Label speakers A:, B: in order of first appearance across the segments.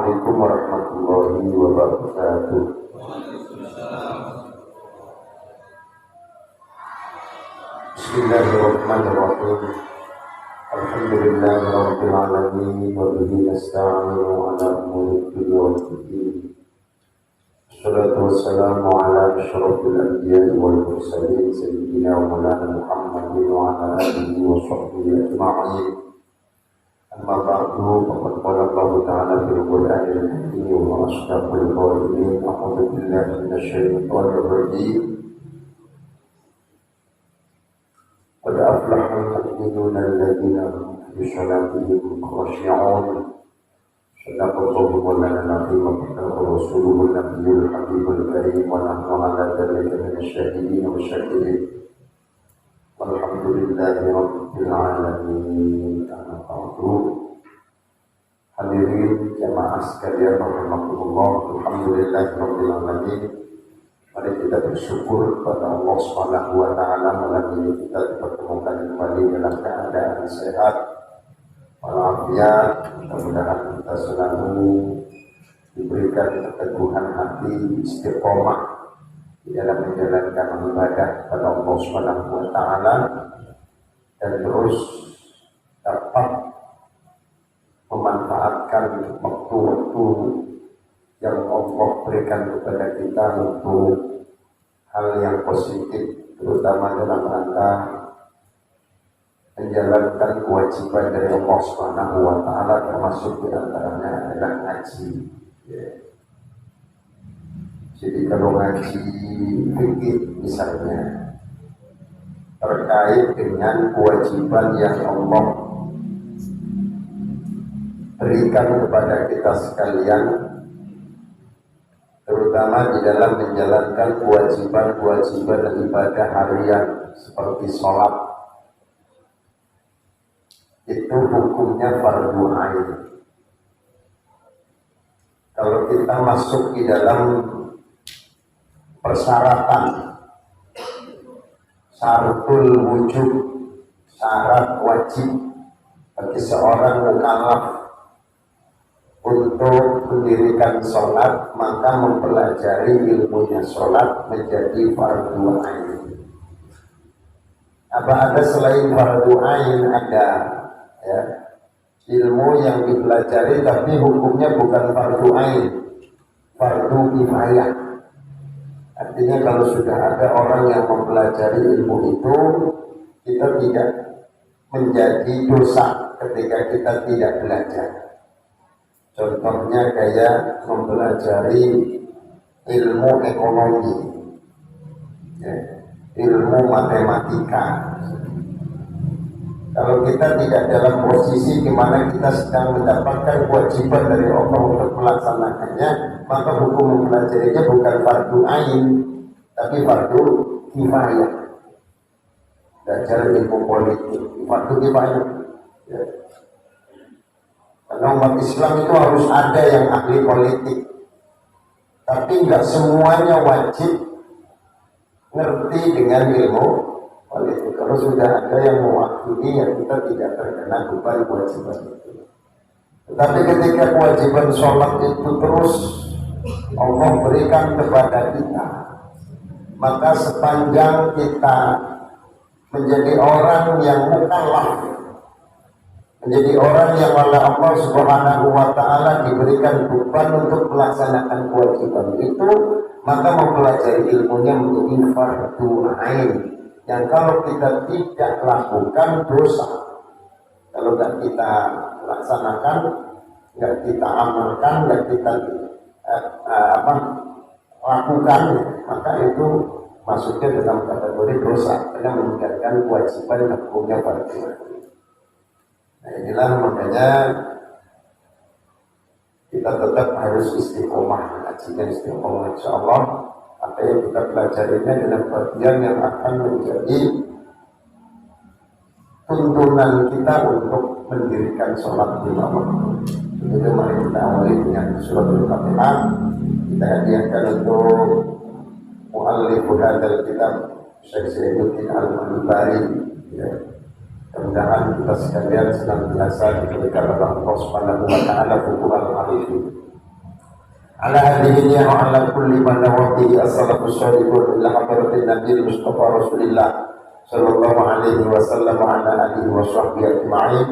A: Assalamualaikum warahmatullahi wabarakatuh. Bismillahirrahmanirrahim. Alhamdulillahirabbil alamin wa bihi nasta'inu ala umuri dunya waddin. Wassalatu wassalamu ala asyrafil anbiya'i wal mursalin sayyidina wa maulana Muhammadin wa ala alihi wa sahbihi ajma'in. Amma ba'du, faqad qala Allah ta'ala fil Qur'anil Karim wa asdaqul qa'ilin a'udzu billahi minasy syaithanir rajim. Qad aflaha al-mu'minuna alladziina hum fi shalatihim khashi'un. Sadaqallahu maulana al-'azim wa sadaqa rasuluhu an-nabiyyul habibul karim wa nahnu 'ala dzalika minasy syahidin wa syakirin. Alhamdulillahi rabbil alamin. Hadirin jamaah sekalian rahimakumullah, alhamdulillahi rabbil alamin. Mari kita bersyukur kepada Allah Subhanahu wa taala malam ini kita dipertemukan kembali dalam keadaan sehat walafiat. Mudah-mudahan kita selalu diberikan keteguhan hati, istiqomah di dalam menjalankan ibadah kepada Allah Subhanahu wa taala dan terus dapat memanfaatkan waktu-waktu yang Allah berikan kepada kita untuk hal yang positif, terutama dalam rangka menjalankan kewajiban dari Allah Subhanahu wa taala, termasuk di antaranya adalah ngaji. Jadi kalau ngaji fikih misalnya terkait dengan kewajiban yang Allah berikan kepada kita sekalian, terutama di dalam menjalankan kewajiban-kewajiban ibadah harian seperti sholat, itu hukumnya fardhu ain. Kalau kita masuk di dalam persyaratan syaratul wujud, syarat wajib bagi seorang mukallaf untuk mendirikan sholat, maka mempelajari ilmunya sholat menjadi fardhu ain. Apa ada selain fardhu ain? Ada, ya, ilmu yang dipelajari tapi hukumnya bukan fardhu ain, fardhu kifayah. Artinya kalau sudah ada orang yang mempelajari ilmu itu, kita tidak menjadi dosa ketika kita tidak belajar. Contohnya kayak mempelajari ilmu ekonomi, ya, ilmu matematika. Kalau kita tidak dalam posisi di mana kita sedang mendapatkan kewajiban dari Allah untuk melaksanakannya, maka hukum mempelajarinya bukan fardu ain, tapi fardu kifayah. Belajar ilmu politik, fardu kifayah. Ya. Karena umat Islam itu harus ada yang ahli politik, tapi nggak semuanya wajib ngerti dengan ilmu politik. Kalau sudah ada yang mewakili, ya kita tidak terkena beban kewajiban itu. Tetapi ketika kewajiban sholat itu terus Allah berikan kepada kita, maka sepanjang kita menjadi orang yang mukallaf, menjadi orang yang oleh Allah Subhanahu wa taala diberikan beban untuk melaksanakan kewajiban itu, maka mempelajari ilmunya menjadi fardhu ain, yang kalau kita tidak lakukan dosa. Kalau tidak kita laksanakan, tidak kita amalkan, tidak kita lakukan, maka itu masuknya dalam kategori dosa, karena meninggalkan kewajiban yang hukumnya fardhu ain. Nah, inilah makanya kita tetap harus istiqomah, ngajinya istiqomah, insya Allah apa yang kita pelajarinya dalam bagian yang akan menjadi tuntunan kita untuk mendirikan sholat lima waktu. Itu mari kita awali dengan surat Al-Fatihah. Kita hadiahkan untuk mu'allif hadzal kitab Syekh Zainuddin Al-Albani, ya. Mudah-mudahan kita sekalian senantiasa diberikan oleh Allah Subhanahu wa taala hubungan arifin. على هذه النية وعلى كل من نوى به السلف الصالحون إلى حضرة النبي المصطفى رسول الله صلى الله عليه وسلم وعلى آله وصحبه أجمعين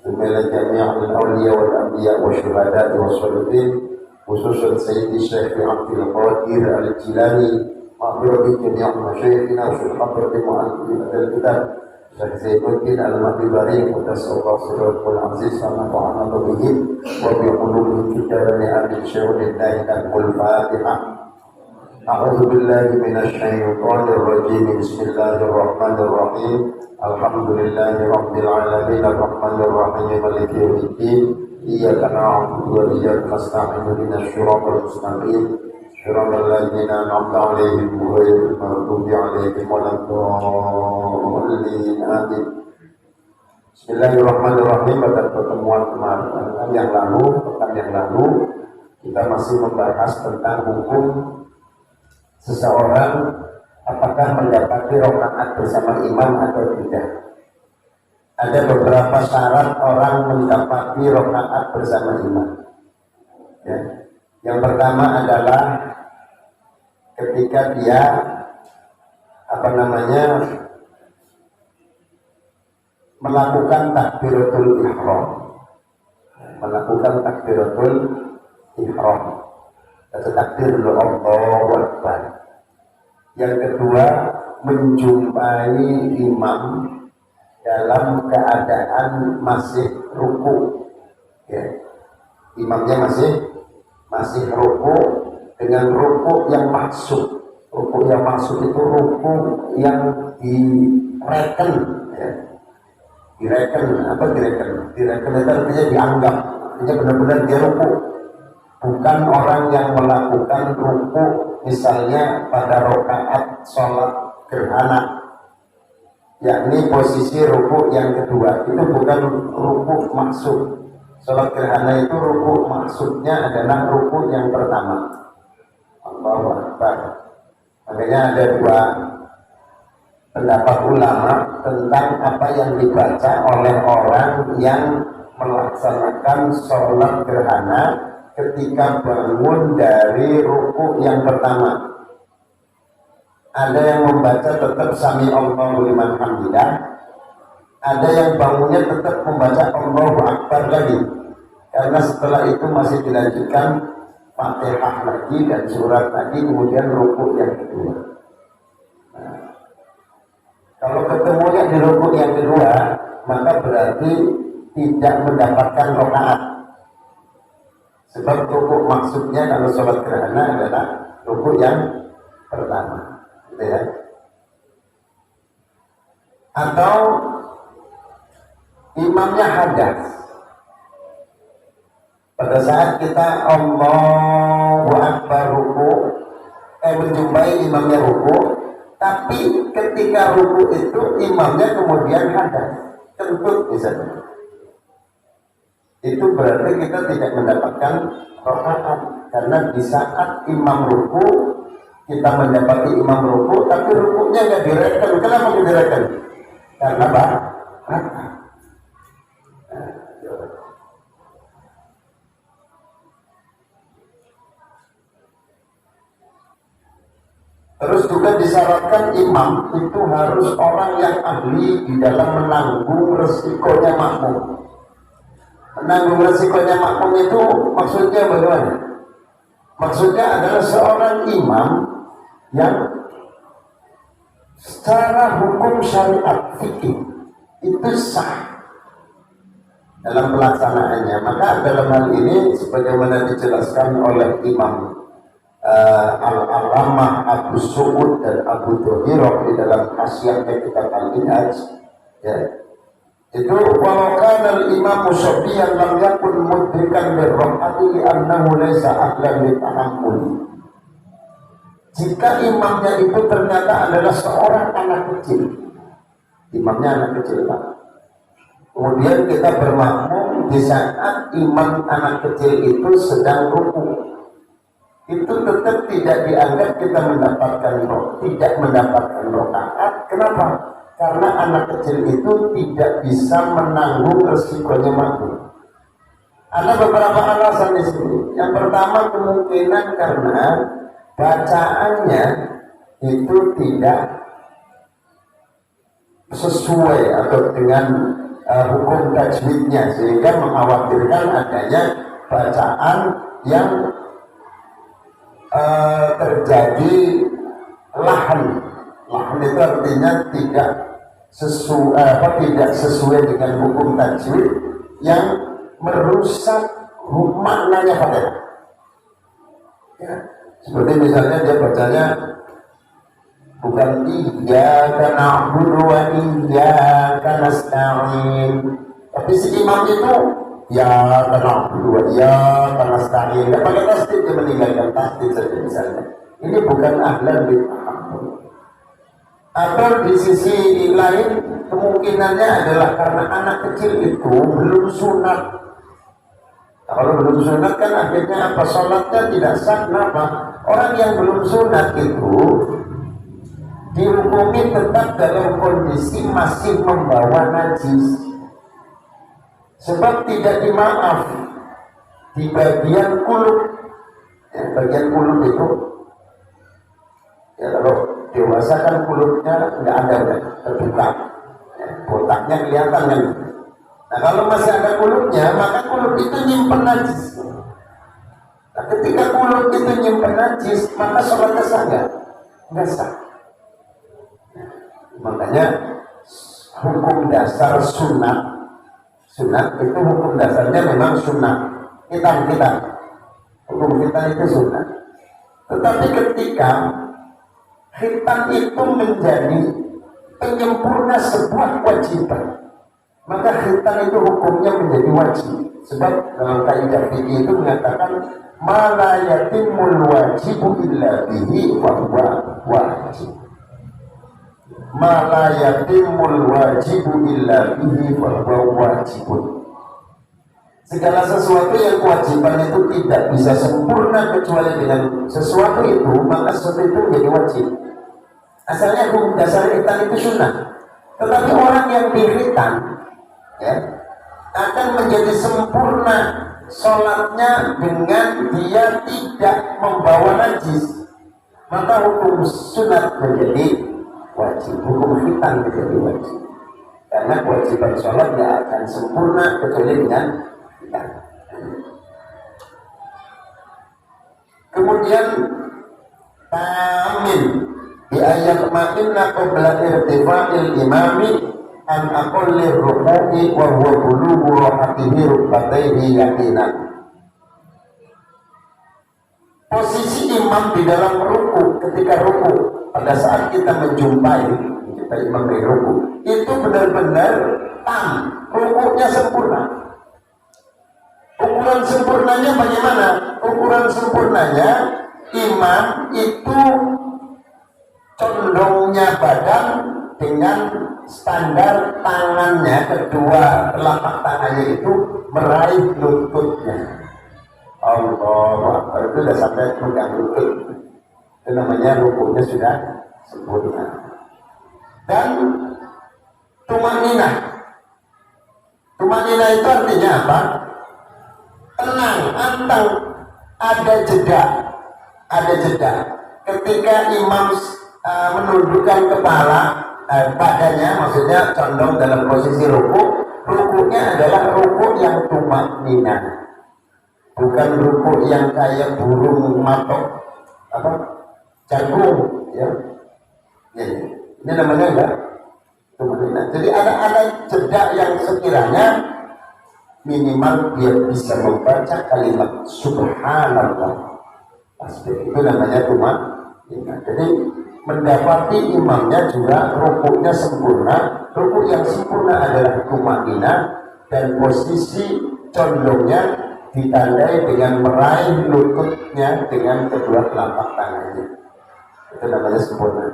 A: ثم إلى جميع الأولياء والأنبياء والشهداء والصالحين خصوصا سيدي الشيخ عبد القادر الجيلاني وحضرة جميع مشايخنا وفي حضرة مؤلفين الكتاب Syekh Zainuddin Al-Mahdibari Mutasawwaf Sirrul Aziz Wa-nafa'ana bihi wa bi qulubihi kitabani amin syuhdillahi al Fatihah. A'udzu billahi minasy syaithanir rajim. Bismillahirrahmanirrahim. Alhamdulillahi rabbil alamin arrahmanir rahim maliki yaumiddin. Iyyaka na'budu wa iyyaka nasta'in ihdinas siratal mustaqim. صراط الذين أنعمت عليهم غير المغضوب عليهم ولا الضالين آمين. Bismillahirrahmanirrahim. Pada pertemuan kemarin yang lalu kita masih membahas tentang hukum seseorang apakah mendapati rakaat bersama imam atau tidak. Ada beberapa syarat orang mendapati rakaat bersama imam. Ya. Yang pertama adalah ketika dia melakukan takbiratul ihram. Atau takbir Allahu Akbar. Yang kedua, menjumpai imam dalam keadaan masih ruku. Ya. Imamnya masih ruku dengan ruku yang maksud. Ruku yang maksud itu ruku yang direken, ya. Direken itu artinya dianggap, artinya benar-benar dia ruku. Bukan orang yang melakukan ruku misalnya pada rakaat sholat gerhana, yakni posisi ruku yang kedua, itu bukan ruku maksud. Sholat gerhana itu ruku maksudnya adalah ruku yang pertama. Allahu Akbar. Makanya ada dua pendapat ulama tentang apa yang dibaca oleh orang yang melaksanakan sholat gerhana ketika bangun dari ruku yang pertama. Ada yang membaca tetap Sami Allahu liman hamidah. Ada yang bangunnya tetap membaca Allahu Akbar lagi, karena setelah itu masih dilanjutkan Fatihah lagi dan surat lagi, kemudian rukuk yang kedua. Nah, kalau ketemunya di rukuk yang kedua, maka berarti tidak mendapatkan rakaat. Sebab rukuk maksudnya kalau sholat gerhana adalah rukuk yang pertama, gitu ya. Atau imamnya hadas. Pada saat kita Allahu Akbar ruku, menjumpai imamnya ruku, tapi ketika ruku itu imamnya kemudian hadas, kentut misalnya. Itu berarti kita tidak mendapatkan rakaat, karena di saat imam ruku kita mendapati imam ruku, tapi rukunya nggak direken. Kenapa nggak direken? Karena rakaat. Terus juga disyaratkan imam itu harus orang yang ahli di dalam menanggung resikonya makmum. Menanggung resikonya makmum itu maksudnya bagaimana? Maksudnya adalah seorang imam yang secara hukum syariat fikih itu sah dalam pelaksanaannya. Maka dalam hal ini sebagaimana dijelaskan oleh Imam Al-Allamah Abu Su'ud dan Abu Dhuhirah di dalam khasiatnya kitab Al-Minhaj, ya, itu walau kana al-imam musabbiyan lam yakun mudrikan lirraqati li'annahu laysa ahlan litahammuli. Jika imamnya itu ternyata adalah seorang anak kecil, imamnya anak kecil, Pak, kemudian kita bermakmum di saat imam anak kecil itu sedang ruku, itu tetap tidak dianggap kita tidak mendapatkan rakaat. Kenapa? Karena anak kecil itu tidak bisa menanggung resikonya makmum. Ada beberapa alasan di sini. Yang pertama kemungkinan karena bacaannya itu tidak sesuai atau dengan hukum tajwidnya, sehingga mengkhawatirkan adanya bacaan yang terjadi lahan. Lahan itu artinya tidak sesuai dengan hukum tajwid yang merusak maknanya Fatihah. Ya, seperti misalnya dia bacanya bukan iyyaka na'budu wa iyyaka nasta'in, tapi si imam itu ya na'budu wa iyyaka nasta'in, dia pakai tasdid, dia meninggalkan tasdid saja misalnya. Ini bukan ahlan bil tahammul. Atau di sisi lain kemungkinannya adalah karena anak kecil itu belum sunat. Kalau belum sunat kan akhirnya apa? Sholatnya tidak sah. Kenapa? Orang yang belum sunat itu dihukumi tetap dalam kondisi masih membawa najis, sebab tidak dimaaf di bagian kulit. Ya, bagian kulit itu ya, kalau dewasa kan kulitnya nggak ada, terbuka, ya, botaknya kelihatan kan. Nah kalau masih ada kulitnya, maka kulit itu nyimpen najis. Nah, ketika kulit itu nyimpen najis, maka sholatnya sah nggak sah. Makanya hukum dasar sunat itu hukum dasarnya memang sunat. Kita hukum kita itu sunat. Tetapi ketika khitan itu menjadi penyempurna sebuah kewajiban, maka khitan itu hukumnya menjadi wajib. Sebab dalam kaidah fikih itu mengatakan ma la yatimul wajibu illa bihi wa huwa wajib. Ma la yatimul wajibu illa bihi wa huwa wajibun. Segala sesuatu yang kewajiban itu tidak bisa sempurna kecuali dengan sesuatu itu, maka sesuatu itu menjadi wajib. Asalnya hukum dasar khitan itu sunnah. Tetapi orang yang dikhitan ya, akan menjadi sempurna sholatnya dengan dia tidak membawa najis, maka hukum sunat menjadi wajib, hukum khitan menjadi wajib. Karena kewajiban sholat tidak akan sempurna kecuali dengan khitan. Kemudian tamin di ayat ma'inna qabla irtifa'il imami an aqallir ruku'i wa huwa bulughu rahatihi rukbatayhi yaqinan. Posisi imam di dalam ruku, ketika ruku, pada saat kita menjumpai kita imam di ruku, itu benar-benar rukunya sempurna. Ukuran sempurnanya bagaimana? Ukuran sempurnanya imam itu condongnya badan dengan standar tangannya, kedua telapak tangannya itu meraih lututnya. Allah, itu sudah sampai pegang lutut. Itu namanya rukunya sudah sempurna. Dan tumanina itu artinya apa? Tenang, antang, ada jeda. Ketika imam menundukkan kepala, badannya maksudnya condong dalam posisi rukunya adalah ruku yang tumanina, bukan ruku yang kayak burung matok jagung ya. Ini namanya enggak tumanina. Jadi ada jeda yang sekiranya minimal dia bisa membaca kalimat subhanallah. Itu namanya tumanina. Jadi mendapati imamnya juga rukuknya sempurna. Rukuk yang sempurna adalah tumanina, dan posisi condongnya ditandai dengan meraih lututnya dengan kedua telapak tangannya. Itu namanya sempurna.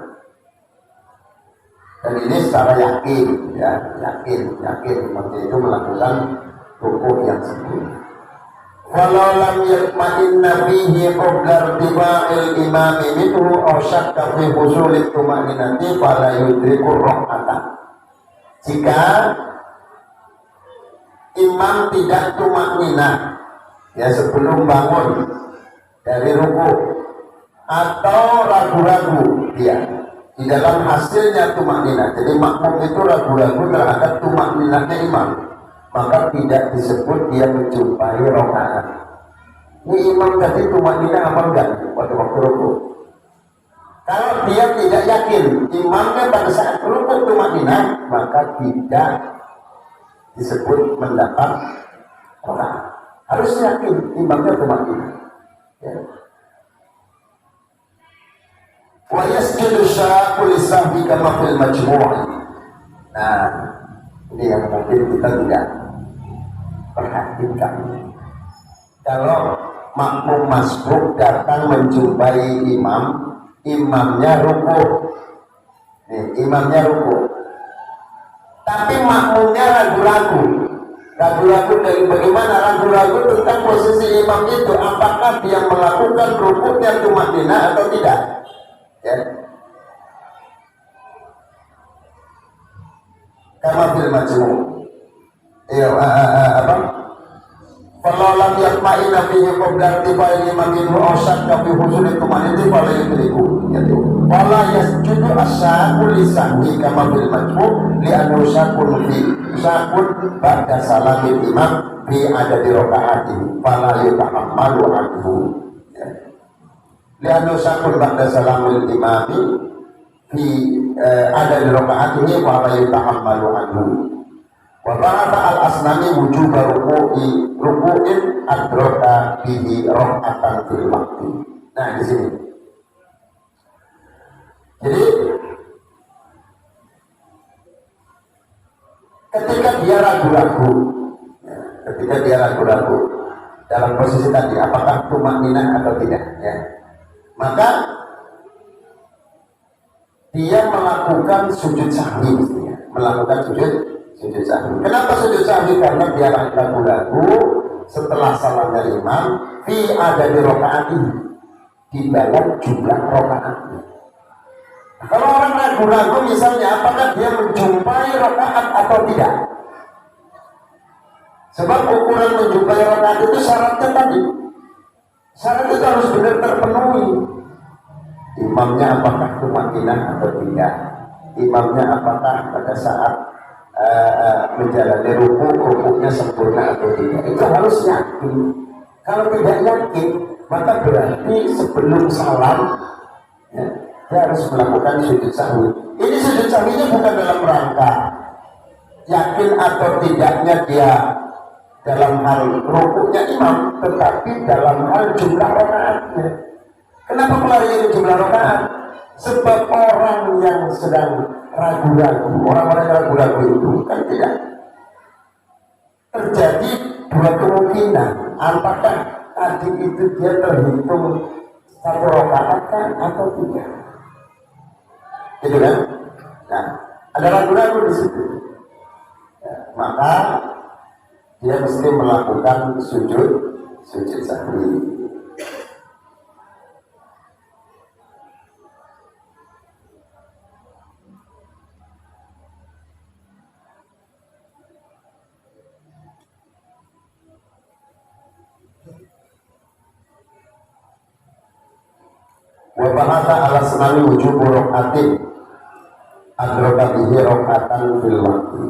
A: Dan ini secara yakin, ya, yakin imamnya itu melakukan rukuk yang sempurna. Walau lam yatma'inna fihi qabla irtifa'il imami minhu aw syakka fi husulit tuma'ninati fala yudrikur rak'ata. Jika imam tidak tumak nina ya sebelum bangun dari ruku, atau ragu-ragu dia di dalam hasilnya tumak nina. Jadi makmum itu ragu-ragu terhadap tumak ninanya imam, maka tidak disebut dia menjumpai rokaat. Ini imam tadi tumak nina apa enggak pada waktu ruku? Kalau dia tidak yakin imamnya pada saat ruku tumak nina, maka tidak disebut mendapat rokaat. Harus yakin imamnya tumak nina. Ya. Wa yasjudu syaqul sahwi kama fil majmu'. Nah, ini yang mungkin kita tidak perhatikan. Kalau makmum masbuk datang menjumpai imam, imamnya ruku. Imamnya ruku. Tapi makmumnya ragu-ragu. Ragu-ragu dari bagaimana? Ragu-ragu tentang posisi imam itu, apakah dia melakukan rukuknya tumakninah atau tidak? Ya. Kama fil majmu'. Ya, apa? Kalau lam yatma'inna fihi qabla irtifa'il imam minhu aw syakka fi husuli tumaniti fala yudriku. Yaitu wala yasjudu asyaqul lisahwi kama fil majmu' li'annahu syakun ba'da salamil imam fi adadi rakaati fala yutahammalu anhu. Li'annahu syakun ba'da salamil imam fi adadi rakaatihi fala yutahammalu anhu. Wa ba'da al-asnami wujuba ruku'in adroka bihi rohatan fil waktu. Nah di sini. Jadi ketika dia ragu-ragu dalam posisi tadi, apakah tumakninah atau tidak, ya, maka dia melakukan sujud sahwi, melakukan sujud sahwi. Kenapa sujud sahwi? Karena dia ragu-ragu setelah salamnya imam fi adadi rokaati, di dalam jumlah rokaatnya. Kalau orang ragu-ragu misalnya, apakah dia menjumpai rokaat atau tidak? Sebab ukuran menjumpai rokaat itu syaratnya tadi. Syarat itu harus benar terpenuhi. Imamnya apakah tumakninah atau tidak? Imamnya apakah pada saat menjalani rukuknya sempurna atau tidak? Itu harus yakin. Kalau tidak yakin, maka berarti sebelum salam, ya, dia harus melakukan sujud sahwi. Ini sujud sahwinya bukan dalam rangka yakin atau tidaknya dia dalam hal rukuknya imam, tetapi dalam hal jumlah rakaatnya. Kenapa pelarian jumlah rakaat? Sebab orang yang sedang ragu-ragu, orang-orang ragu-ragu itu kan tidak terjadi dua kemungkinan. Apakah tadi itu dia terhitung satu rakaat kan atau tidak? Gitu kan? Nah, ada ragu-ragu di situ. Ya, maka dia mesti melakukan sujud sahwi. Wa bahasa ala senami wujud rokaatin adroka bihi rokaatan fil waktu.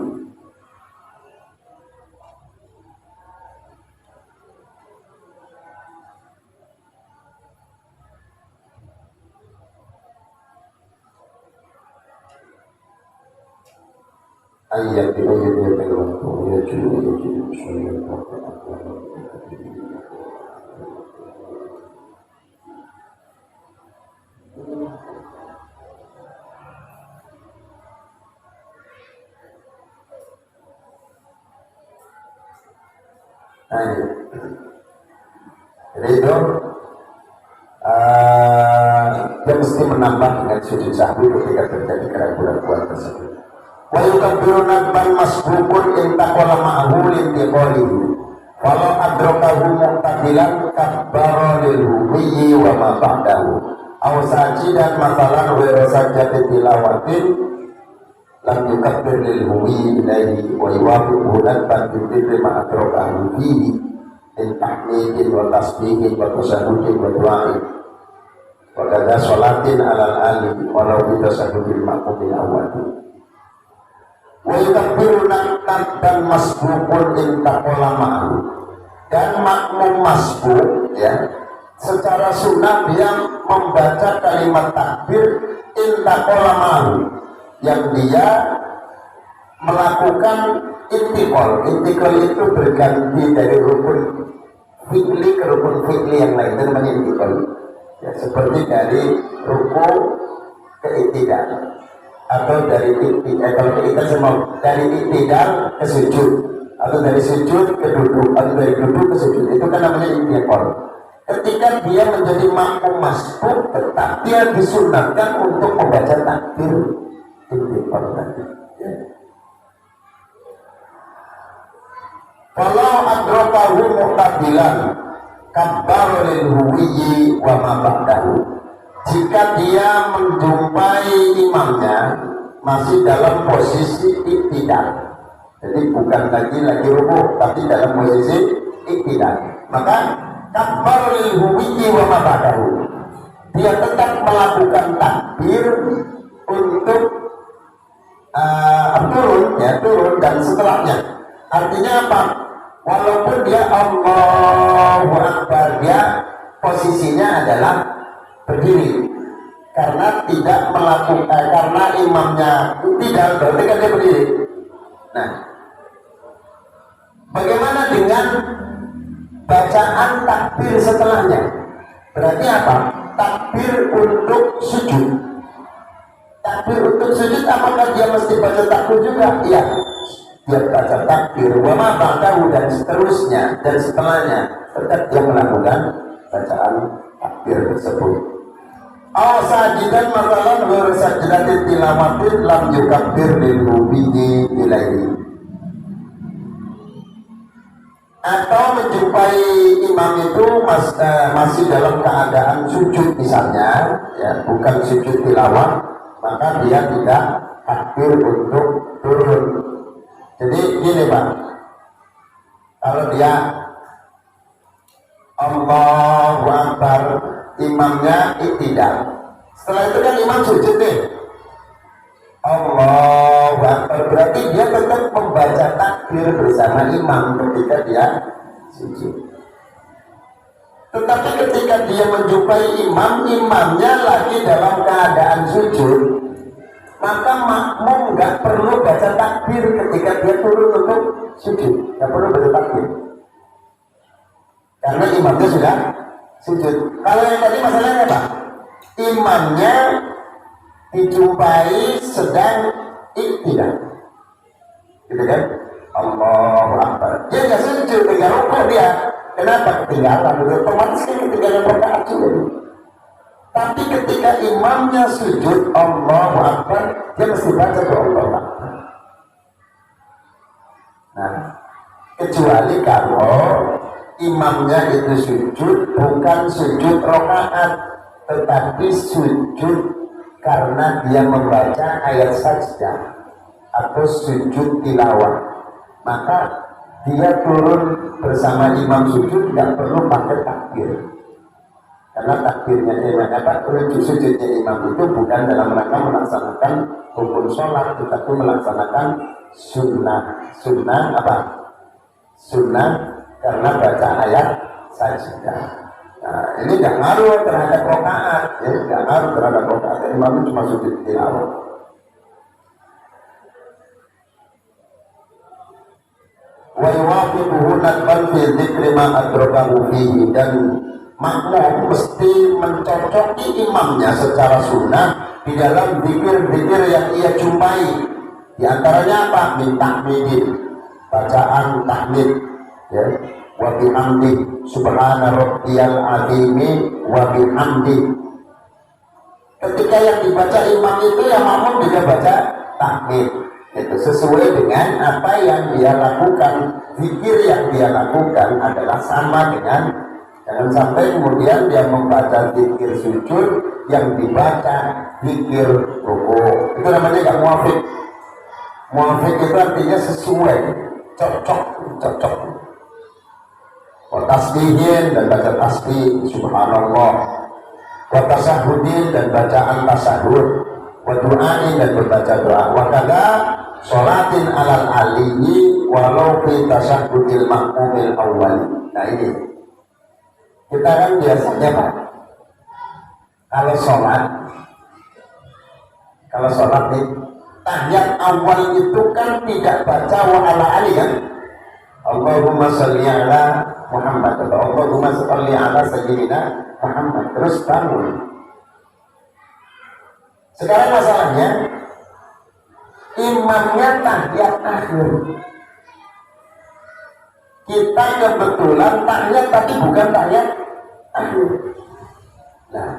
A: Ayat ini waktu ya juga jadi itu dia mesti menambah dengan sujud sahwi ketika terjadi keraguan-keraguan tersebut. Wa yukabbiru nadban masbukun in taqala ma'hu lintiqalihi walau adrakahu muqtadilan kabbara lil huwiyyi wa ma ba'dahu aw sajidan masalan wa sajjati tilawatin lam yukabbir lil huwi ilaihi wa yuwafiquhu nadban bi dhikri ma adrakahu fihi min tahmidin wa tasbihin wa tasahudin wa du'ain wa kadha sholatin alal alim walau bi tasahudil maqbil awal wa yukabbiru nadban masbukun in taqala ma'ahu, dan makmum masbuk ya secara sunnah dia membaca kalimat takbir intaqala ma'ahu, yang dia melakukan intikal. Intikal itu berganti dari rukun fi'li ke rukun fi'li yang lain, itu namanya intikal ya, seperti dari ruku ke iktidal, atau dari kalau kita semua dari iktidal ke sujud, atau dari sujud ke duduk, atau dari duduk ke sujud, itu kan namanya intikal. Ketika dia menjadi makmum masbuk, tetap dia disunatkan untuk membaca takbir intikal tadi ya. Kalau adrakahu muqtabilan kabbar lil huwiyyi wa ma ba'dahu, jika dia menjumpai imamnya masih dalam posisi iktidal, jadi bukan lagi rukuk tapi dalam posisi iktidal, maka kabbar lil huwiyyi wa ma ba'dahu, dia tetap melakukan takbir untuk turun dan setelahnya. Artinya apa? Walaupun dia Allahu Akbar, dia posisinya adalah berdiri, karena tidak melakukan, karena imamnya tidak, berarti kan dia berdiri. Nah, bagaimana dengan bacaan takbir setelahnya? Berarti apa? Takbir untuk sujud. Takbir untuk sujud, apakah dia mesti baca takbir juga? Iya, dia baca takbir wa ma ba'dahu dan seterusnya dan setelahnya, tetap dia melakukan bacaan takbir tersebut. Aw sajidan masalan wa sajdatin tilawatin lam yukabbir lil huwiyyi ilaihi, atau menjumpai imam itu masih dalam keadaan sujud misalnya ya, bukan sujud tilawah, maka dia tidak takbir untuk turun. Jadi gini Pak, kalau dia Allahu Akbar, imamnya iktidal, setelah itu kan imam sujud nih, Allahu Akbar, berarti dia tetap membaca takbir bersama imam ketika dia sujud. Tetapi ketika dia menjumpai imamnya lagi dalam keadaan sujud, maka makmum nggak perlu baca takbir ketika dia turun untuk sujud, nggak perlu baca takbir, karena imamnya sudah sujud. Kalau yang tadi masalahnya apa? Imamnya dijumpai sedang iktidal, gitu kan? Allahu Akbar, dia nggak sujud, tinggal rukuk dia. Kenapa? Ketinggalan, otomatis ketinggalan rakaat juga. Tapi ketika imamnya sujud Allahu Akbar, dia mesti baca doa Allahu Akbar. Nah, kecuali kalau imamnya itu sujud bukan sujud rakaat, tetapi sujud karena dia membaca ayat sajdah atau sujud tilawah, maka dia turun bersama imam sujud, tidak perlu pakai takbir, karena takbirnya imam, sujudnya imam itu bukan dalam rangka melaksanakan rukun sholat, tetapi melaksanakan sunnah apa? Sunnah karena baca ayat sajdah. Nah, ini nggak ngaruh terhadap rakaat, ya, nggak ngaruh terhadap rakaat. Imam itu cuma sujud tilawah. Wa yuwafiquhu nadban fi dzikri ma adrakahu fihi, dan makmum mesti mencocoki imamnya secara sunnah di dalam zikir-zikir yang ia jumpai. Di antaranya apa? Min tahmidin, bacaan tahmid ya, wa bihamdi subhana rabbiyal azimi wa bihamdi. Ketika yang dibaca imam itu ya makmum juga baca tahmid, itu sesuai dengan apa yang dia lakukan. Zikir yang dia lakukan adalah sama dengan, jangan sampai kemudian dia membaca zikir sujud yang dibaca zikir rukuk, itu namanya gak muafik. Muwafiq itu artinya sesuai, cocok. Wa tasbihin dan baca tasbih subhanallah, wa tasahudin dan bacaan tasahud, wa du'ain dan berbaca doa, wa kada sholatin alal aliyyi walau fi tasahudil ma'mumil awwal. Nah ini kita kan biasanya Pak, kalau sholat nih tahiyat awal itu kan tidak baca wa ala ali kan, Allahumma sholli ala Muhammad atau Allahumma sholli ala sayyidina Muhammad, terus bangun. Sekarang masalahnya imamnya tahiyat akhir, kita kebetulan tahiyat tapi bukan tahiyat akhir. Nah,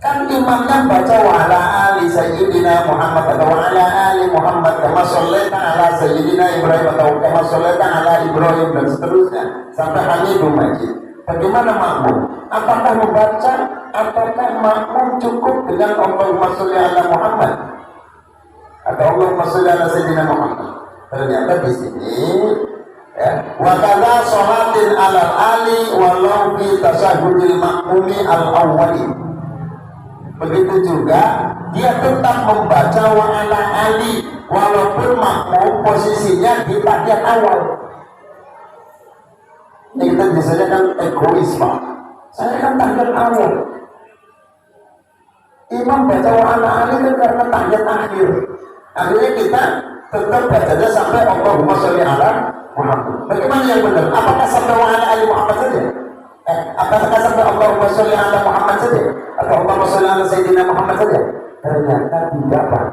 A: kan imamnya baca wa ala ali sayyidina Muhammad atau wa ala ali Muhammad kama shallaita ala sayyidina Ibrahim atau kama shallaita ala Ibrahim dan seterusnya sampai Hamidum Majid. Bagaimana makmum? Apakah membaca ataukah makmum cukup dengan Allahumma sholli ala Muhammad atau Allahumma sholli ala sayyidina Muhammad? Ternyata di sini ya, wa kadza sholatin ala ali walau fi tasahudil makmumi al awwali. Begitu juga dia tetap membaca wa ala ali walaupun makmum posisinya di tahiyat awal. Ini kita biasanya kan egois Pak, saya kan tahiyat awal, imam baca wa ala ali kan karena tahiyat akhir, akhirnya kita tetap bacanya sampai Allahumma sholli ala Muhammad. Bagaimana yang benar? Apakah sampai wa ala ali Muhammad saja? Apakah sampai Allahumma sholli ala Muhammad saja? Atau Allahumma sholli ala sayyidina Muhammad saja? Ternyata tidak Pak.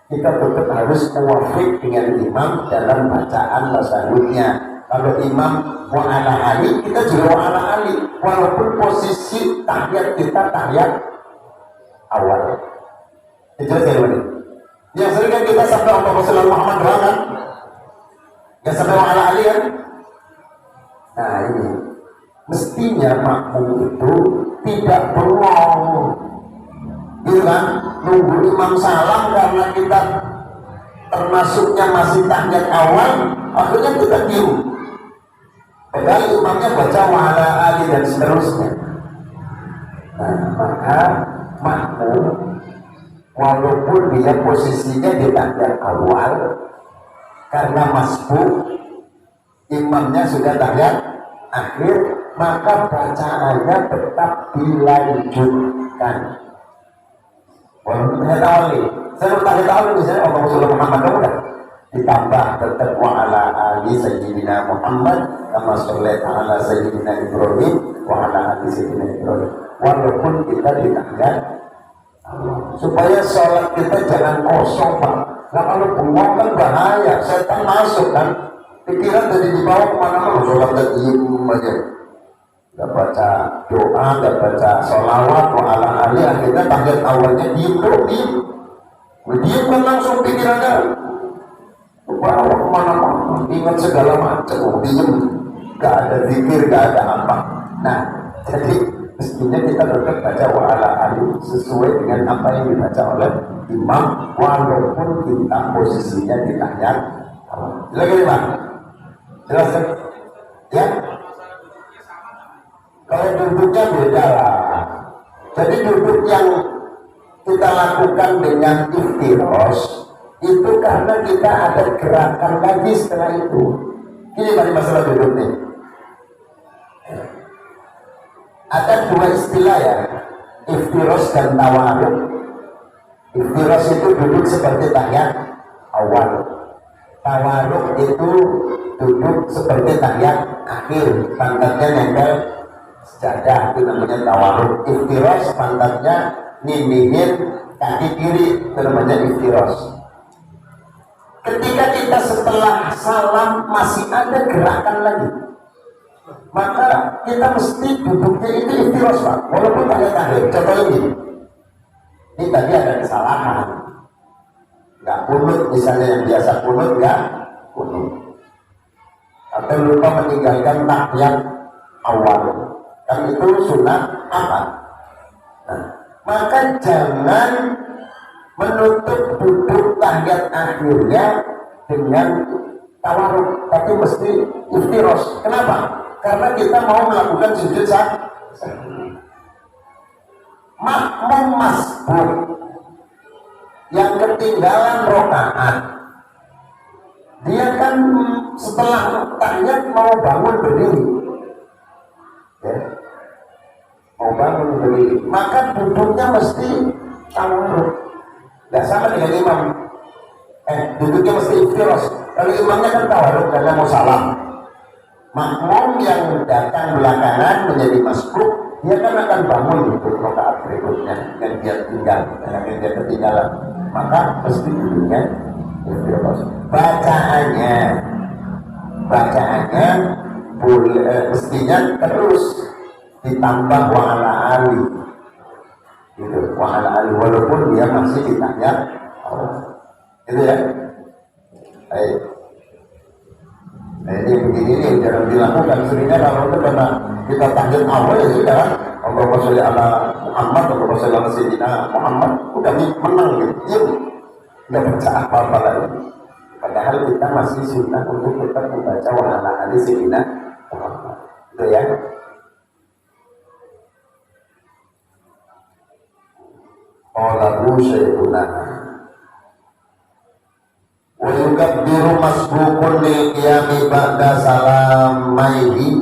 A: Kita tetap harus muwafiq dengan imam dalam bacaan tasawufnya. Kalau imam wa ala ali, kita juga wa ala ali, walaupun posisi tahiyat kita tahiyat awal. Itu saya ini. Yang sering kan kita sampai Allahumma sholli ala Muhammad doang kan? Yang sampai wa ala ali kan? Nah ini mestinya makmum itu tidak bengong, gitu kan? Nunggu imam salam karena kita termasuknya masih tahiyat awal, akhirnya kita diam. Padahal imamnya baca wa ala ali dan seterusnya. Nah, maka makmum walaupun dia posisinya di tahiyat awal, karena masbuk imamnya sudah tahiyat akhir, maka bacaannya tetap dilanjutkan. Walaupun tahiyat awal nih, saya mau tahiyat awal misalnya Allahumma sholli ala Muhammad, udah ditambah tetap wa ala ali sayyidina Muhammad kama shallaita ala sayyidina Ibrahim wa ala ali sayyidina Ibrahim, walaupun kita di tahiyat supaya sholat kita jangan kosong Pak. Nah kalau bengong kan bahaya, setan masuk kan, pikiran jadi dibawa kemana-mana. Sholatnya diem aja, gak baca doa, gak baca sholawat wa ala ali, akhirnya tahiyat awalnya diem kan langsung pikirannya bawa kemana-mana, ingat segala macam, diem, gak ada zikir, gak ada apa. Nah jadi mestinya kita tetap baca wa ala ali sesuai dengan apa yang dibaca oleh imam, walaupun kita posisinya di tahiyat awal. Jelas gini Pak? Jelas kan? Ya? Kalau duduknya beda lah. Jadi duduk yang kita lakukan dengan iftiros itu karena kita ada gerakan lagi setelah itu. Ini tadi masalah duduk nih. Ada dua istilah ya, iftiros dan tawaruk. Iftiros itu duduk seperti tahiyat awal, tawaruk itu duduk seperti tahiyat akhir, pantatnya nempel sejadah, itu namanya tawaruk. Iftiros pantatnya nimihin kaki kiri, itu namanya iftiros. Ketika kita setelah salam masih ada gerakan lagi, maka kita mesti duduknya itu iftiros Pak, walaupun tahiyat akhir. Contohnya ini tadi ada kesalahan, nggak kunut misalnya, yang biasa kunut nggak kunut, atau lupa meninggalkan tahiyat awal, kan itu sunat apa? Nah, maka jangan menutup duduk tahiyat tahiyat akhirnya dengan tawarruk, tapi mesti iftiros. Kenapa? Karena kita mau melakukan sujud sahwi. Makmum masbuk yang ketinggalan rokaat, dia kan setelah tahiyat mau bangun berdiri, ya, mau bangun berdiri, maka duduknya mesti tawarruk. Tidak sama dengan imam. Duduknya mesti iftiros. Kalau imamnya kan tawarruk karena mau salam. Makmum yang datang belakangan menjadi masbuk, dia kan akan bangun untuk rakaat berikutnya yang dia tinggal, yang dia ketinggalan. Maka mesti duduknya iftiros. Bacaannya mestinya terus ditambah wa'ala ali, gitu, wa'ala ali, walaupun dia masih ditanya gitu ya. Baik. Nah ini begini nih, jangan dilakukan. Seringnya kalau itu karena kita tahiyat awal ya sudah, Allahumma sholli ala Muhammad, Allahumma sholli ala Sayyidina Muhammad, udah menang gitu, diam, nggak baca apa-apa lagi. Padahal kita masih sunnah untuk tetap membaca wa'ala ali Sayyidina Muhammad, itu ya. Qalahu syekhuna wa yukabbiru masbukun lil qiyami ba'da salamaihi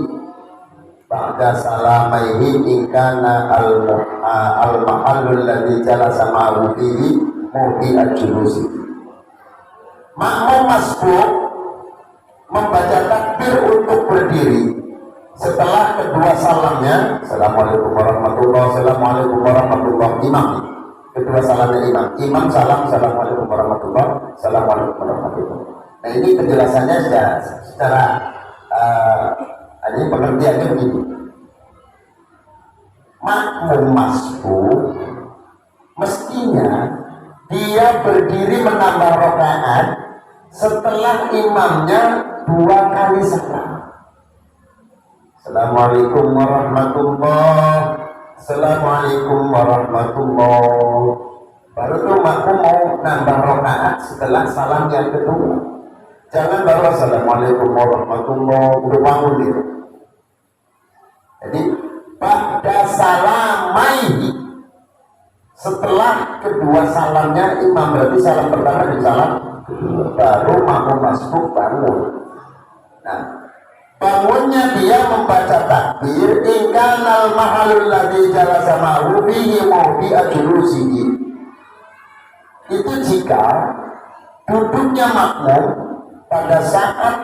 A: in kana al mahallul ladzi jalasa ma'ahu fihi mawdi'al julusi. Makmum masbuk membaca takbir untuk berdiri setelah kedua salamnya, assalamualaikum warahmatullahi wabarakatuh, assalamualaikum warahmatullahi wabarakatuh, imam. Kedua salamnya imam salam, assalamualaikum warahmatullahi wabarakatuh, assalamualaikum warahmatullahi wabarakatuh. Nah ini penjelasannya secara ini pengertiannya begini. Makmum masbuk mestinya dia berdiri menambah rakaat setelah imamnya 2 kali salam. Assalamualaikum warahmatullahi, assalamualaikum warahmatullahi. Baru tuh makmum mau nambah rakaat setelah salam yang kedua. Jangan baru assalamualaikum warahmatullahi udah bangun gitu. Jadi pada salamaihi, setelah kedua salamnya imam, berarti salam pertama dan salam baru makmum masbuk bangun. Nah, bangunnya dia membaca takbir in kana al mahallul ladzi jalasa ma'ahu fihi mawdi'a julusihi. Itu jika duduknya makmum pada saat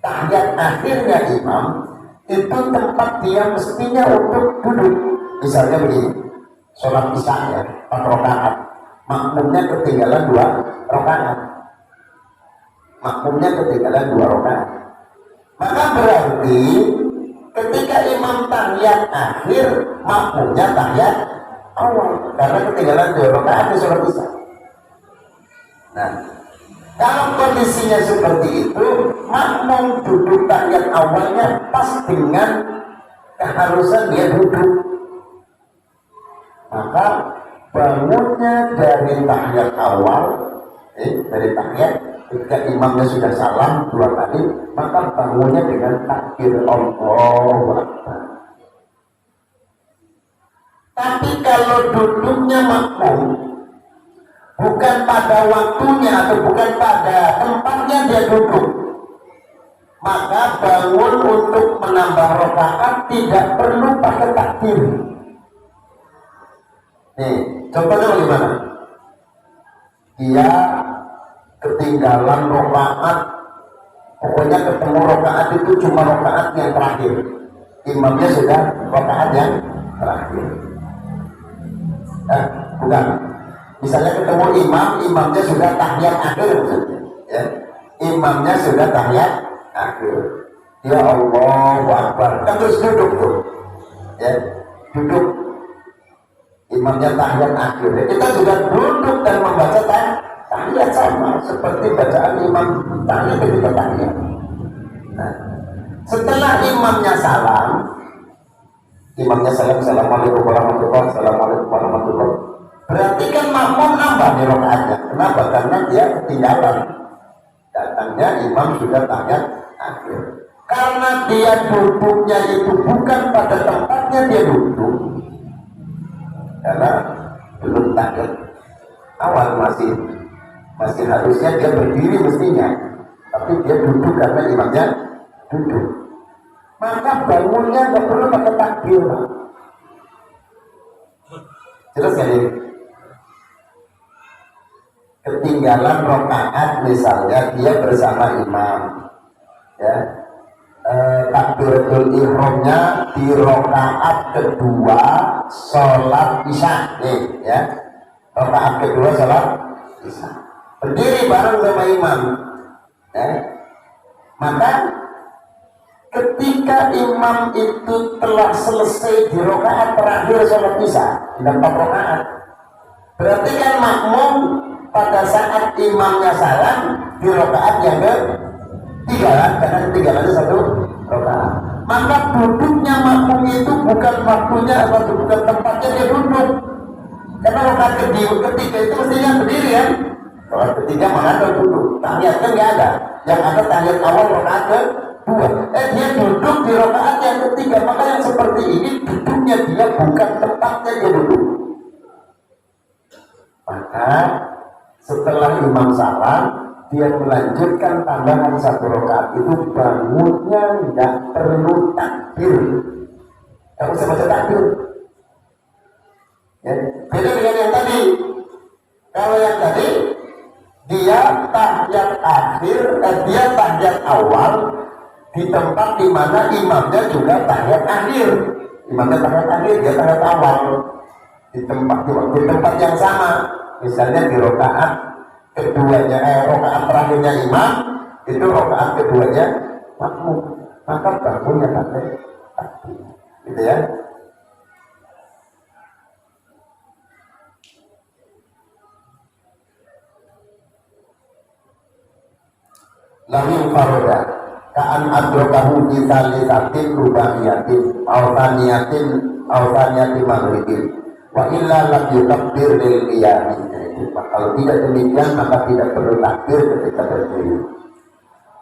A: tahiyat akhirnya imam itu tempat dia mestinya untuk duduk. Misalnya begini, sholat isya 4 rakaat, makmumnya ketinggalan 2 rakaat. Makmumnya ketinggalan 2 rakaat. Maka berarti ketika imam tahiyat akhir, makmumnya tahiyat awal karena ketinggalan 2 rakaat di sholat isya. Nah, kalau kondisinya seperti itu, makmum duduk tahiyat awalnya pas dengan keharusan dia duduk. Maka bangunnya dari tahiyat awal, dari tahiyat ketika imamnya sudah salam 2 kali, maka bangunnya dengan takbir Allahu Akbar. Tapi kalau duduknya makmum bukan pada waktunya atau bukan pada tempatnya dia duduk, maka bangun untuk menambah rakaat tidak perlu pakai takbir. Nih, contohnya bagaimana? Dia ketinggalan rakaat, pokoknya ketemu rakaat itu cuma rakaat yang terakhir. Imamnya sudah rakaat yang terakhir. Bukan. Misalnya ketemu imam, imamnya sudah tahiyat akhir maksudnya. Ya. Imamnya sudah tahiyat akhir. Ya Allahu Akbar. Kan terus duduk tuh. Ya, duduk. Imamnya tahiyat akhir. Ya, kita juga duduk dan membaca tahiyat sama seperti bacaan imam tahiyat ketika tahiyat. Nah, setelah imamnya salam, assalamualaikum warahmatullahi wabarakatuh, assalamualaikum warahmatullahi wabarakatuh. Berarti kan makmum nambah di rakaatnya. Kenapa? Karena dia ketinggalan. Datangnya imam sudah tahiyat akhir. Karena dia duduknya itu bukan pada tempatnya dia duduk. Karena belum tahiyat awal masih harusnya dia berdiri mestinya. Tapi dia duduk karena imamnya duduk. Maka bangunnya nggak perlu pakai takbir. Jelas kan ini? Ketinggalan rakaat misalnya dia bersama imam, ya, takbiratul ihramnya di rakaat kedua sholat isya, nih, ya, rakaat kedua sholat isya, berdiri bareng sama imam, ya. Maka ketika imam itu telah selesai di rakaat terakhir sholat isya, 4 rakaat, berarti kan makmum pada saat imamnya salam di rakaat yang ketiga, karena ketinggalannya 1 rakaat. Maka duduknya makmum itu bukan waktunya atau bukan tempatnya dia duduk. Karena rakaat ketiga itu mestinya berdiri kan. Rakaat ketiga mana ada duduk. Tahiyat kan nggak ada. Yang ada tahiyat awal rakaat kedua. Dia duduk di rakaat yang ketiga. Maka yang seperti ini duduknya dia bukan tempatnya dia duduk. Maka setelah imam salam, dia melanjutkan tambahan 1 rakaat itu bangunnya tidak perlu takbir. Kamu bisa baca takbir. Ya. Beda dengan yang tadi. Kalau yang tadi dia tahiyat akhir, dia tahiyat awal di tempat di mana imamnya juga tahiyat akhir. Imamnya tahiyat akhir, dia tahiyat awal di tempat yang sama. Misalnya di rakaat keduanya, rakaat terakhirnya imam, itu rakaat keduanya makmum, maka bangunnya pakai takbir, gitu ya. Lalu faroda kaan adrokahu ditalisatin rubahiyatin awtaniyatin maghribin wa illa lam yukabbir lil qiyam. Kalau tidak demikian maka tidak perlu takbir ketika berdiri.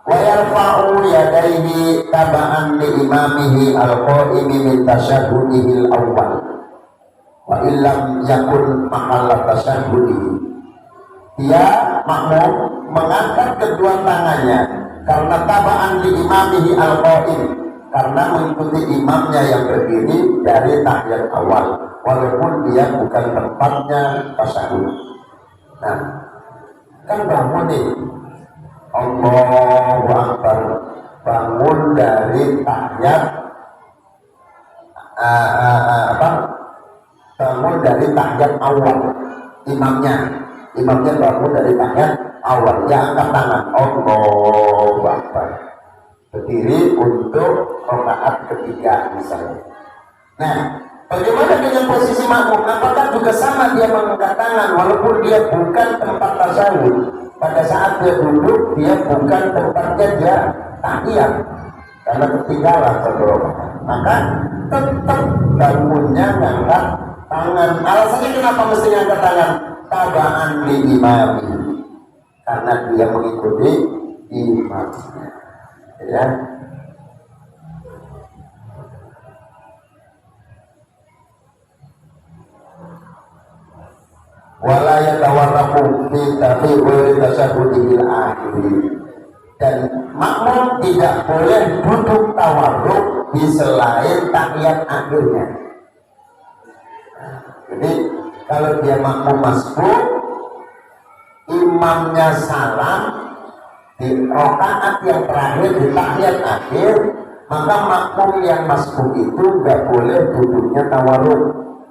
A: Wa yarfa'u yadayhi taba'an li imamihi al-qa'imi min tasyahhudihil awwal wa illam yakun mahalla tasyahhudihi. Dia makmum mengangkat kedua tangannya karena taba'an li imamihi al-qa'im, karena mengikuti imamnya yang berdiri dari tahiyat awal walaupun dia bukan tempatnya tasyahud. Nah, kan bangun nih, Allahu Akbar, bangun dari tahiyat bangun dari tahiyat awal, imamnya bangun dari tahiyat awal, dia angkat tangan, Allahu Akbar, berdiri untuk rakaat ketiga misalnya. Nah, bagaimana dengan posisi makmum? Apakah juga sama dia mengangkat tangan walaupun dia bukan tempat tasyahud? Pada saat dia duduk, dia bukan tempatnya dia tahiyat karena ketinggalan 1 rakaat. Maka tetap bangunnya ngangkat tangan. Alasannya kenapa mesti ngangkat tangan? Tabaan li imami, karena dia mengikuti imamnya. Ya. Wala yatawarraku fi tafi'ul tasyahhudil akhir, dan makmum tidak boleh duduk tawarruk di selain tahiyat akhirnya. Jadi kalau dia makmum masbuk, imamnya salam di rakaat yang terakhir di tahiyat akhir, maka makmum yang masbuk itu nggak boleh duduknya tawarruk,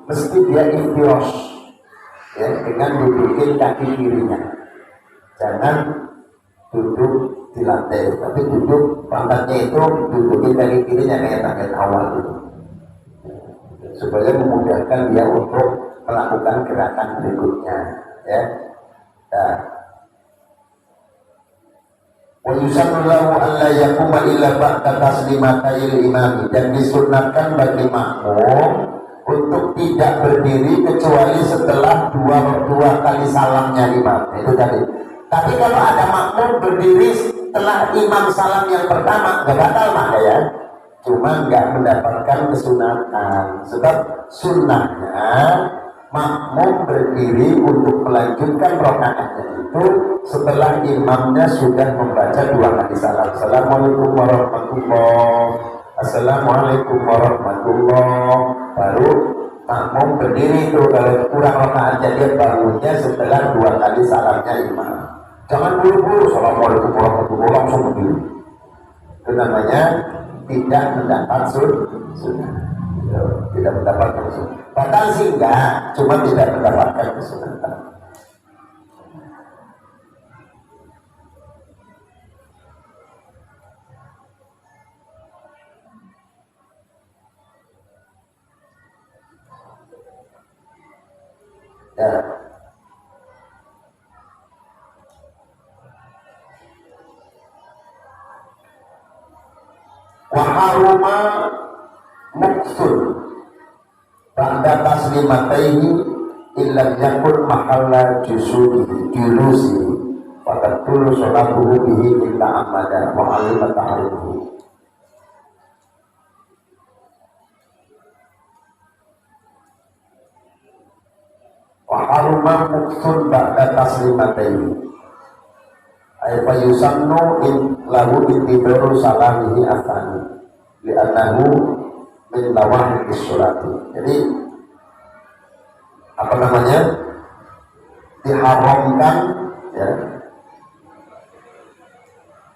A: mesti dia iftirosh. Ya, dengan dudukin kaki kirinya, jangan duduk di lantai, tapi duduk pantatnya itu dudukin kaki kirinya kayak tahiyat awal itu, supaya memudahkan dia untuk melakukan gerakan berikutnya. Ya, wa yusannulahu alla yakuma illa ba'da taslimatayil imami, dan disunatkan bagi makmum untuk tidak berdiri kecuali setelah dua kali salamnya imam. Itu tadi. Tapi kalau ada makmum berdiri setelah imam salam yang pertama, nggak batal maka ya. Cuma nggak mendapatkan kesunatan. Sebab sunnahnya makmum berdiri untuk melanjutkan rakaatnya itu setelah imamnya sudah membaca 2 kali salam. Assalamualaikum warahmatullahi. Assalamualaikum warahmatullahi. Baru makmum berdiri itu. Kalau kurang rakaatnya dia bangunnya setelah 2 kali salamnya imam. Jangan buru-buru Assalamualaikum warahmatullahi langsung berdiri. Itu namanya tidak mendapat sunnah. Tidak mendapatkan sunnah. Batal sih enggak, cuma tidak mendapatkan kesunatan. Ya. Waharuma muksul ba'da taslimataini illam yakun mahalla julusi fatatul sholatuhu bihi illa amada wa alima ta'arifuhu. Waharuma muksul ba'da taslimataini ay fayusannu in lahu intibaru salamihi asani li'annahu min lawahid sholati. Jadi apa namanya, diharamkan ya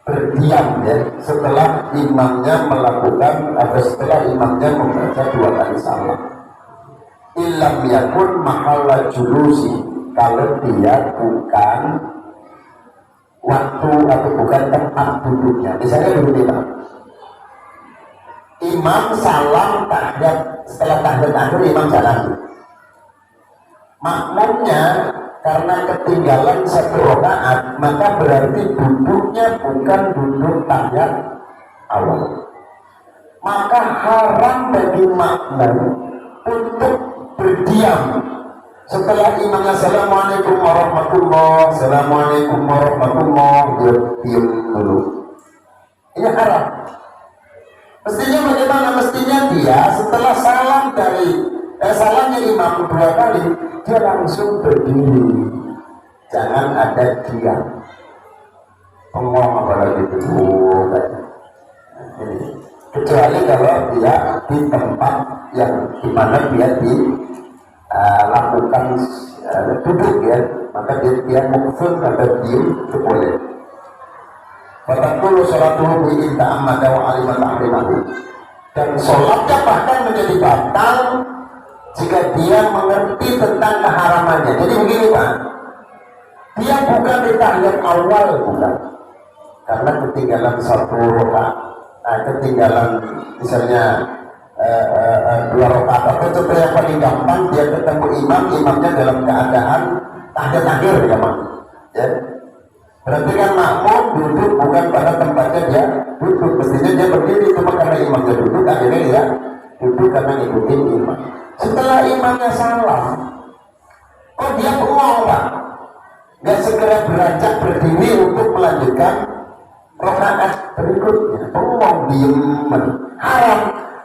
A: berdiam ya setelah imamnya melakukan atau setelah imamnya membaca 2 kali salam. Illam yakun mahalla julusi, kalau dia bukan waktu atau bukan tempat duduknya. Misalnya begini Pak, imam salam tahiyat, setelah tahiyat akhir imam salam, makmumnya karena ketinggalan 1 rakaat maka berarti duduknya bukan duduk tahiyat awal, maka haram bagi makmum untuk berdiam setelah imamnya Assalamualaikum warahmatullahi, Assalamualaikum warahmatullahi, dia diam dulu. Ini haram. Mestinya bagaimana? Mestinya dia setelah salam dari salamnya imam 2 kali, dia langsung berdiri. Jangan ada diam. Pengong apalagi itu. Kecuali kalau dia di tempat yang dimana dia lakukan duduk ya, maka dia mukful atau diem itu boleh. Fatakulu sholatuhu bi inta amada wa alimat ta'limahu, dan sholatnya bahkan menjadi batal jika dia mengerti tentang keharamannya. Jadi begini Pak, dia bukan di tahiyat awal, bukan, karena ketinggalan 1 rakaat, ketinggalan misalnya 2 rakaat, atau contoh yang paling gampang, dia ketemu imamnya dalam keadaan tahiyat akhir ya Pak ya. Berarti kan makmum duduk bukan pada tempatnya dia duduk, mestinya dia berdiri, cuma karena imamnya duduk akhirnya dia duduk karena ngikutin imam. Setelah imamnya salam, oh dia bengong Pak, nggak segera beranjak berdiri untuk melanjutkan rakaat berikutnya, bengong, diem, haram.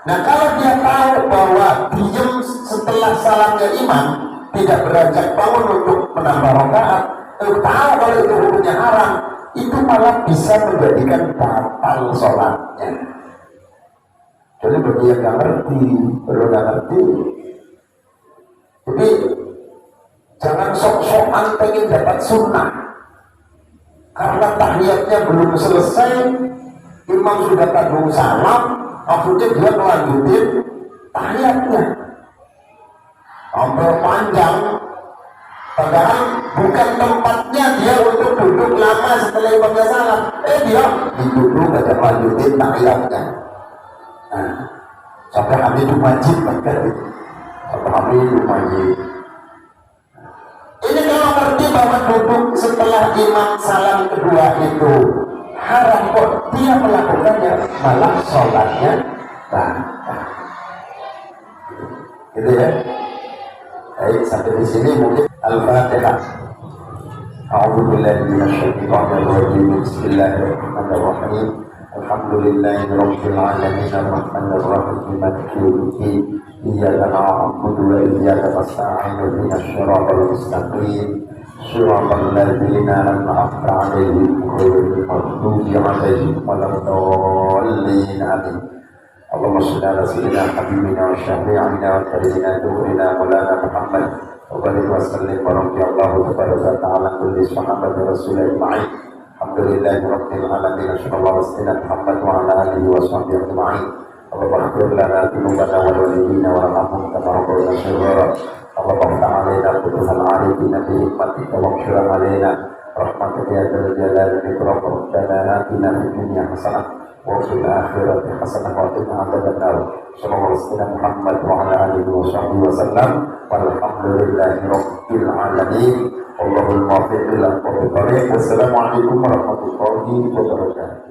A: Nah kalau dia tahu bahwa diem setelah salamnya imam tidak beranjak bangun untuk menambah rakaat, tahu kalau itu hukumnya haram, itu malah bisa menjadikan batal sholatnya. Jadi bagi yang nggak ngerti, perlu nggak ngerti. Jadi jangan sok-sokan pengen dapat sunnah karena tahiyatnya belum selesai, imam sudah tanggung salam, maksudnya dia melanjutin tahiyatnya sampai panjang, padahal bukan tempatnya dia untuk duduk lama setelah imamnya salam. Dia duduk aja lanjutin tahiyatnya. Nah, sampai kami itu wajib bahkan itu. Sampai kami itu wajib. Ini kalau ngerti bahwa duduk setelah imam salam kedua itu haram, kok dia melakukannya, malah sholatnya batal. Gitu ya. sini mungkin Al-Fatihah. A'udzubillahi minasyaitonir rajim. Bismillahirrahmanirrahim. Alhamdulillahirabbil alamin arrahmanir rahim maliki yaumiddin. Iyyaka na'budu wa iyyaka nasta'in ihdinas siratal mustaqim. Shiratal ladzina an'amta 'alaihim ghairil maghdubi 'alaihim waladdallin. Amin. Allahumma shalli ala sayyidina habibina wa syafi'ina wa karimina dhukrina maulana Muhammad wa barik wa sallim wa radhiyallahu ta'ala kulli sahabati rasulillah ma'in. Alhamdulillahi rabbil alamin. Sallallahu alaihi wasallam Muhammad wa ala alihi wa sahbihi ajma'in. Allahumma ighfir lana dhunubana wa walidina wa arhamhum kama rabbayana shighara. Allahumma iftah 'alaina futuhal 'arifina bi hikmatika wa ighfir 'alaina rahmatika ya dzal jalali wal ikram. Rabbana atina fid dunya hasanah وفي الآخرة حسنة وقنا عذاب النار. صلى الله عليه وسلم محمد وعلى آله وصحبه وسلم والحمد لله رب العالمين. والله الموفق إلى الطريق. والسلام عليكم ورحمة الله وبركاته.